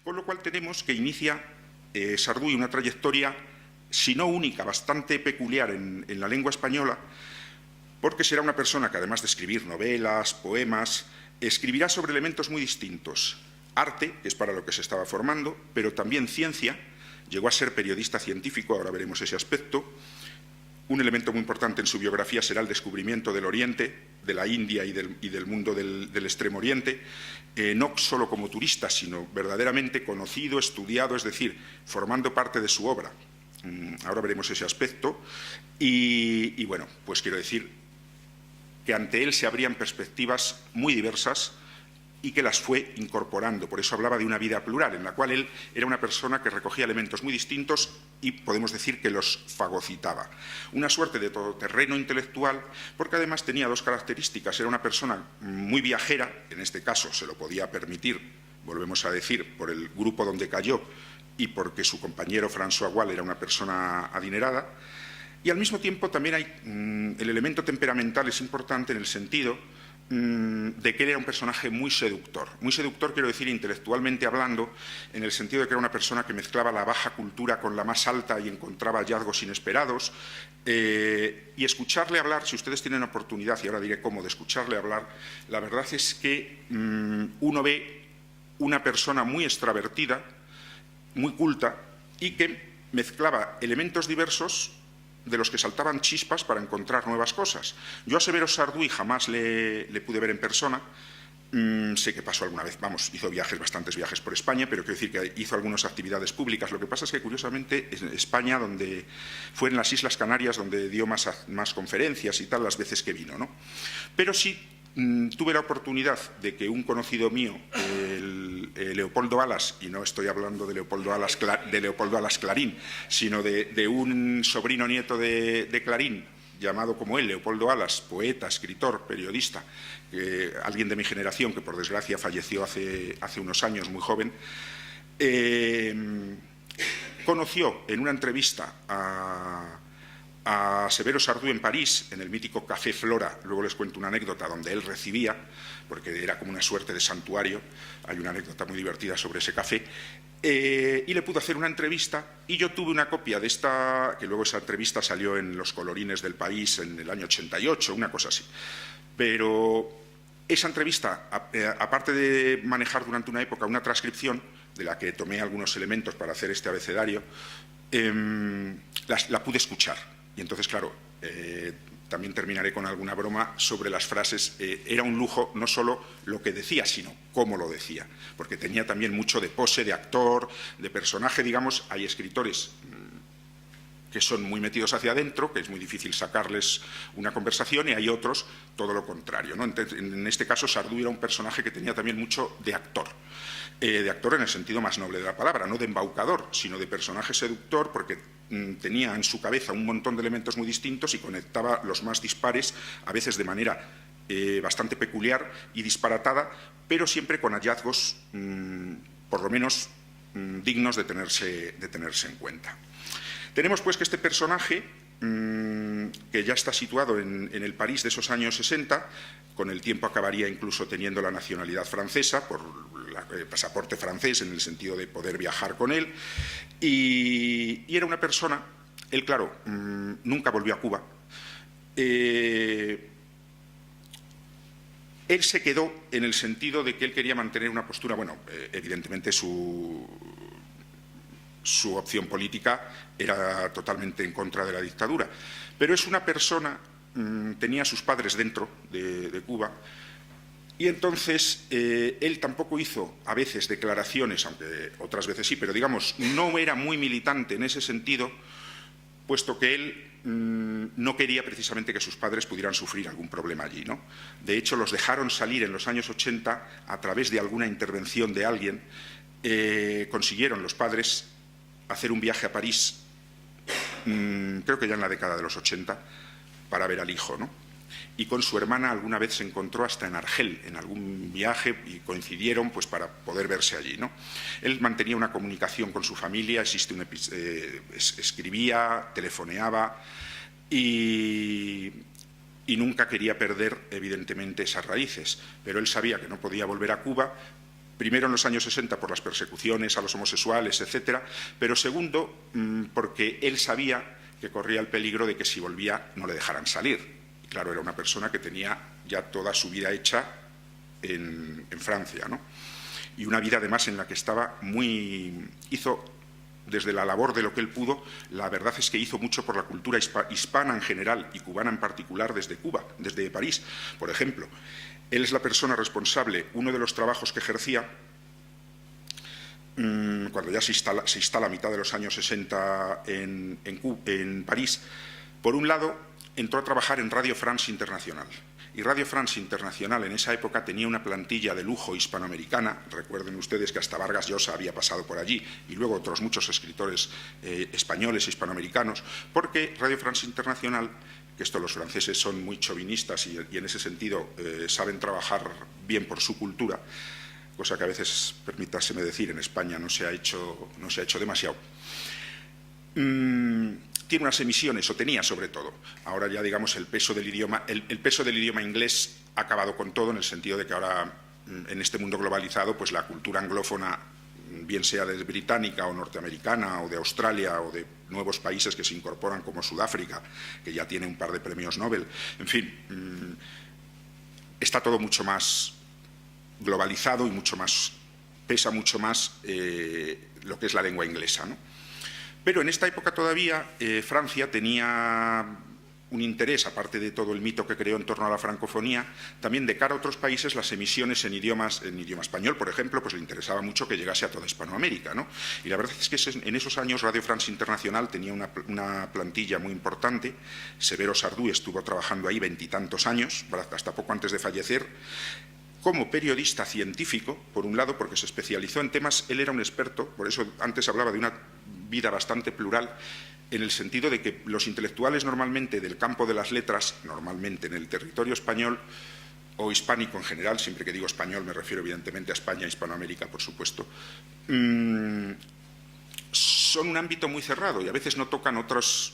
Con lo cual tenemos que inicia Sarduy una trayectoria, si no única, bastante peculiar en la lengua española, porque será una persona que, además de escribir novelas, poemas, escribirá sobre elementos muy distintos. Arte, que es para lo que se estaba formando, pero también ciencia. Llegó a ser periodista científico, ahora veremos ese aspecto. Un elemento muy importante en su biografía será el descubrimiento del Oriente, de la India y del mundo del Extremo Oriente, no solo como turista, sino verdaderamente conocido, estudiado, es decir, formando parte de su obra. Ahora veremos ese aspecto. Y bueno, pues quiero decir que ante él se abrían perspectivas muy diversas y que las fue incorporando. Por eso hablaba de una vida plural, en la cual él era una persona que recogía elementos muy distintos y podemos decir que los fagocitaba. Una suerte de todoterreno intelectual, porque además tenía dos características. Era una persona muy viajera, en este caso se lo podía permitir, volvemos a decir, por el grupo donde cayó y porque su compañero François Wall era una persona adinerada. Y al mismo tiempo también hay el elemento temperamental es importante en el sentido de que él era un personaje muy seductor. Muy seductor, quiero decir, intelectualmente hablando, en el sentido de que era una persona que mezclaba la baja cultura con la más alta y encontraba hallazgos inesperados. Y escucharle hablar, si ustedes tienen oportunidad, y ahora diré cómo, de escucharle hablar, la verdad es que uno ve una persona muy extravertida, muy culta, y que mezclaba elementos diversos de los que saltaban chispas para encontrar nuevas cosas. Yo a Severo Sarduy jamás le pude ver en persona. Sé que pasó alguna vez, vamos, hizo bastantes viajes por España, pero quiero decir que hizo algunas actividades públicas. Lo que pasa es que, curiosamente, en España, donde fue en las Islas Canarias, donde dio más conferencias y tal, las veces que vino, ¿no? Pero sí tuve la oportunidad de que un conocido mío, Leopoldo Alas, y no estoy hablando de Leopoldo Alas Clarín, sino de un sobrino nieto de Clarín, llamado como él, Leopoldo Alas, poeta, escritor, periodista, alguien de mi generación que por desgracia falleció hace unos años, muy joven, conoció en una entrevista a Severo Sarduy en París, en el mítico Café Flora. Luego les cuento una anécdota donde él recibía, porque era como una suerte de santuario. Hay una anécdota muy divertida sobre ese café. Y le pudo hacer una entrevista, y yo tuve una copia de esta, que luego esa entrevista salió en los colorines del País en el año 88, una cosa así. Pero esa entrevista, aparte de manejar durante una época una transcripción, de la que tomé algunos elementos para hacer este abecedario, la pude escuchar. Y entonces, claro, también terminaré con alguna broma sobre las frases. Era un lujo no solo lo que decía, sino cómo lo decía, porque tenía también mucho de pose, de actor, de personaje, digamos. Hay escritores que son muy metidos hacia adentro, que es muy difícil sacarles una conversación, y hay otros todo lo contrario, ¿no? En este caso, Sarduy era un personaje que tenía también mucho de actor en el sentido más noble de la palabra, no de embaucador, sino de personaje seductor, porque tenía en su cabeza un montón de elementos muy distintos y conectaba los más dispares, a veces de manera bastante peculiar y disparatada, pero siempre con hallazgos por lo menos dignos de tenerse en cuenta. Tenemos pues que este personaje, que ya está situado en el París de esos años 60, con el tiempo acabaría incluso teniendo la nacionalidad francesa, por el pasaporte francés, en el sentido de poder viajar con él, y era una persona, él claro, nunca volvió a Cuba. Él se quedó en el sentido de que él quería mantener una postura, bueno, evidentemente su opción política era totalmente en contra de la dictadura, pero es una persona, tenía a sus padres dentro de Cuba, y entonces él tampoco hizo a veces declaraciones, aunque otras veces sí, pero digamos, no era muy militante en ese sentido, puesto que él no quería precisamente que sus padres pudieran sufrir algún problema allí, ¿no? De hecho, los dejaron salir en los años 80 a través de alguna intervención de alguien. Consiguieron los padres hacer un viaje a París, creo que ya en la década de los 80, para ver al hijo, ¿no? Y con su hermana alguna vez se encontró hasta en Argel, en algún viaje, y coincidieron pues para poder verse allí, ¿no? Él mantenía una comunicación con su familia, escribía, telefoneaba, y nunca quería perder, evidentemente, esas raíces. Pero él sabía que no podía volver a Cuba, primero, en los años 60, por las persecuciones a los homosexuales, etcétera, pero segundo, porque él sabía que corría el peligro de que si volvía no le dejaran salir. Y claro, era una persona que tenía ya toda su vida hecha en Francia, ¿no? Y una vida además en la que estaba hizo desde la labor de lo que él pudo, la verdad es que hizo mucho por la cultura hispana en general y cubana en particular desde Cuba, desde París. Por ejemplo, él es la persona responsable, uno de los trabajos que ejercía, cuando ya se instala a mitad de los años 60 en París, por un lado entró a trabajar en Radio France Internacional. Y Radio France Internacional en esa época tenía una plantilla de lujo hispanoamericana. Recuerden ustedes que hasta Vargas Llosa había pasado por allí y luego otros muchos escritores españoles e hispanoamericanos, porque Radio France Internacional, que esto los franceses son muy chauvinistas y en ese sentido saben trabajar bien por su cultura, cosa que a veces, permítaseme decir, en España no se ha hecho demasiado. Tiene unas emisiones, o tenía sobre todo. Ahora ya, digamos, el peso del idioma inglés ha acabado con todo, en el sentido de que ahora, en este mundo globalizado, pues la cultura anglófona, bien sea de británica o norteamericana o de Australia o de nuevos países que se incorporan como Sudáfrica, que ya tiene un par de premios Nobel, en fin, está todo mucho más globalizado y pesa mucho más lo que es la lengua inglesa, ¿no? Pero en esta época todavía Francia tenía un interés, aparte de todo el mito que creó en torno a la francofonía, también de cara a otros países las emisiones en idioma español, por ejemplo, pues le interesaba mucho que llegase a toda Hispanoamérica, ¿no? Y la verdad es que en esos años Radio France Internacional tenía una plantilla muy importante. Severo Sardú estuvo trabajando ahí 20 y tantos años, hasta poco antes de fallecer, como periodista científico, por un lado, porque se especializó en temas, él era un experto, por eso antes hablaba de una vida bastante plural, en el sentido de que los intelectuales normalmente del campo de las letras, normalmente en el territorio español o hispánico en general, siempre que digo español me refiero evidentemente a España, Hispanoamérica, por supuesto, son un ámbito muy cerrado y a veces no tocan otros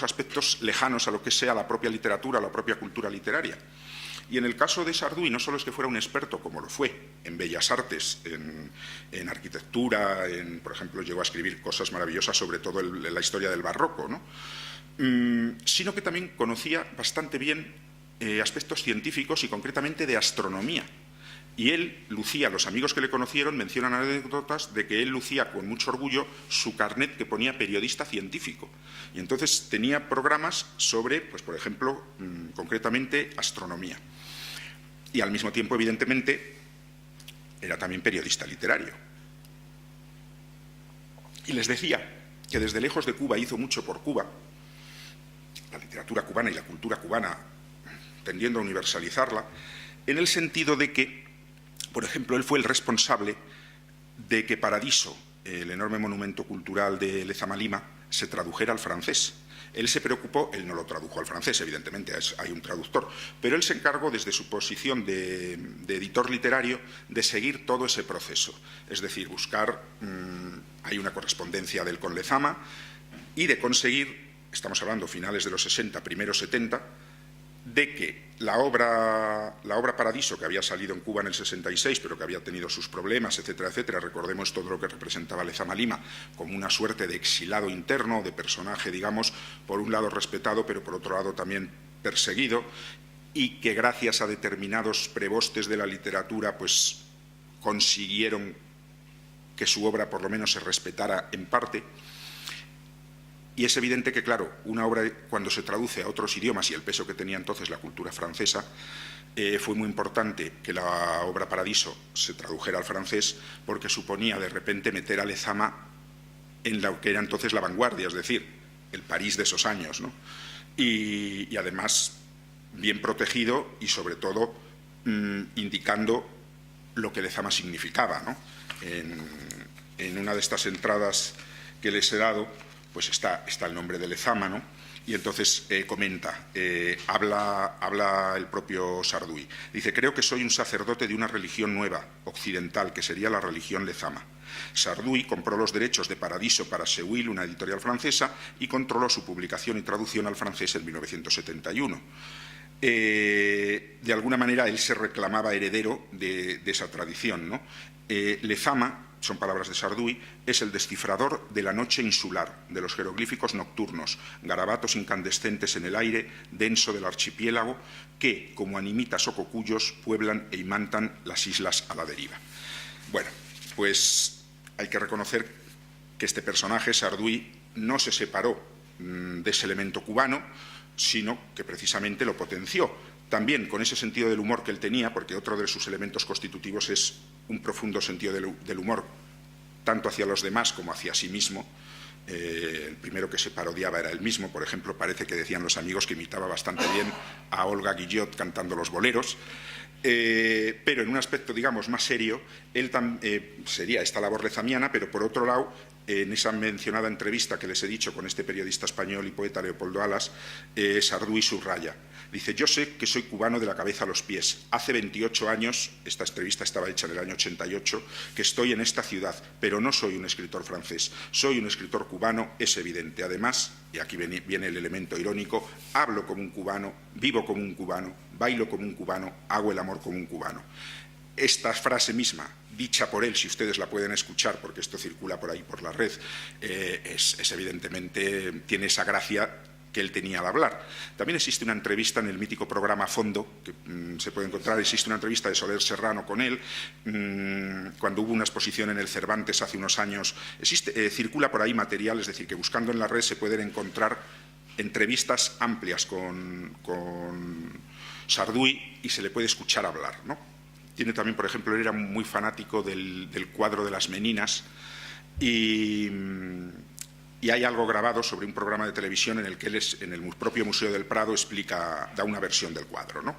aspectos lejanos a lo que sea la propia literatura, la propia cultura literaria. Y en el caso de Sardú, no solo es que fuera un experto, como lo fue, en bellas artes, en arquitectura, por ejemplo, llegó a escribir cosas maravillosas sobre todo la historia del barroco, ¿no? Sino que también conocía bastante bien aspectos científicos y concretamente de astronomía. Y él lucía, los amigos que le conocieron mencionan anécdotas de que él lucía con mucho orgullo su carnet que ponía periodista científico. Y entonces tenía programas sobre, pues por ejemplo, concretamente astronomía. Y al mismo tiempo, evidentemente, era también periodista literario. Y les decía que desde lejos de Cuba hizo mucho por Cuba, la literatura cubana y la cultura cubana, tendiendo a universalizarla, en el sentido de que, por ejemplo, él fue el responsable de que Paradiso, el enorme monumento cultural de Lezama Lima, se tradujera al francés. Él se preocupó, él no lo tradujo al francés, evidentemente, hay un traductor, pero él se encargó desde su posición de editor literario de seguir todo ese proceso. Es decir, buscar, hay una correspondencia de él con Lezama y de conseguir, estamos hablando finales de los 60, primeros 70, de que la obra Paradiso, que había salido en Cuba en el 66, pero que había tenido sus problemas, etcétera, etcétera, recordemos todo lo que representaba Lezama Lima como una suerte de exilado interno, de personaje, digamos, por un lado respetado, pero por otro lado también perseguido, y que gracias a determinados prebostes de la literatura, pues consiguieron que su obra por lo menos se respetara en parte. Y es evidente que, claro, una obra cuando se traduce a otros idiomas y el peso que tenía entonces la cultura francesa, fue muy importante que la obra Paradiso se tradujera al francés porque suponía de repente meter a Lezama en lo que era entonces la vanguardia, es decir, el París de esos años, ¿no? Y además bien protegido y sobre todo indicando lo que Lezama significaba, ¿no? En una de estas entradas que les he dado, pues está el nombre de Lezama, ¿no? Y entonces comenta, habla el propio Sarduy. Dice: creo que soy un sacerdote de una religión nueva, occidental, que sería la religión Lezama. Sarduy compró los derechos de Paradiso para Seuil, una editorial francesa, y controló su publicación y traducción al francés en 1971. de alguna manera él se reclamaba heredero de esa tradición, ¿no? Lezama, son palabras de Sarduy, es el descifrador de la noche insular, de los jeroglíficos nocturnos, garabatos incandescentes en el aire denso del archipiélago que, como animitas o cocuyos, pueblan e imantan las islas a la deriva. Bueno, pues hay que reconocer que este personaje, Sarduy, no se separó de ese elemento cubano, sino que precisamente lo potenció. También con ese sentido del humor que él tenía, porque otro de sus elementos constitutivos es un profundo sentido del humor, tanto hacia los demás como hacia sí mismo. El primero que se parodiaba era él mismo, por ejemplo, parece que decían los amigos que imitaba bastante bien a Olga Guillot cantando los boleros. Pero en un aspecto, digamos, más serio, él sería esta labor lezamiana, pero por otro lado, en esa mencionada entrevista que les he dicho con este periodista español y poeta Leopoldo Alas, Sarduy subraya. Dice, yo sé que soy cubano de la cabeza a los pies. Hace 28 años, esta entrevista estaba hecha en el año 88, que estoy en esta ciudad, pero no soy un escritor francés, soy un escritor cubano, es evidente. Además, y aquí viene el elemento irónico, hablo como un cubano, vivo como un cubano, bailo como un cubano, hago el amor como un cubano. Esta frase misma, dicha por él, si ustedes la pueden escuchar, porque esto circula por ahí por la red, es evidentemente, tiene esa gracia que él tenía al hablar. También existe una entrevista en el mítico programa Fondo, que se puede encontrar, existe una entrevista de Soler Serrano con él, cuando hubo una exposición en el Cervantes hace unos años. Circula por ahí material, es decir, que buscando en la red se pueden encontrar entrevistas amplias con Sarduy y se le puede escuchar hablar, ¿no? Tiene también, por ejemplo, él era muy fanático del cuadro de las Meninas y hay algo grabado sobre un programa de televisión en el que él, en el propio Museo del Prado, da una versión del cuadro, ¿no?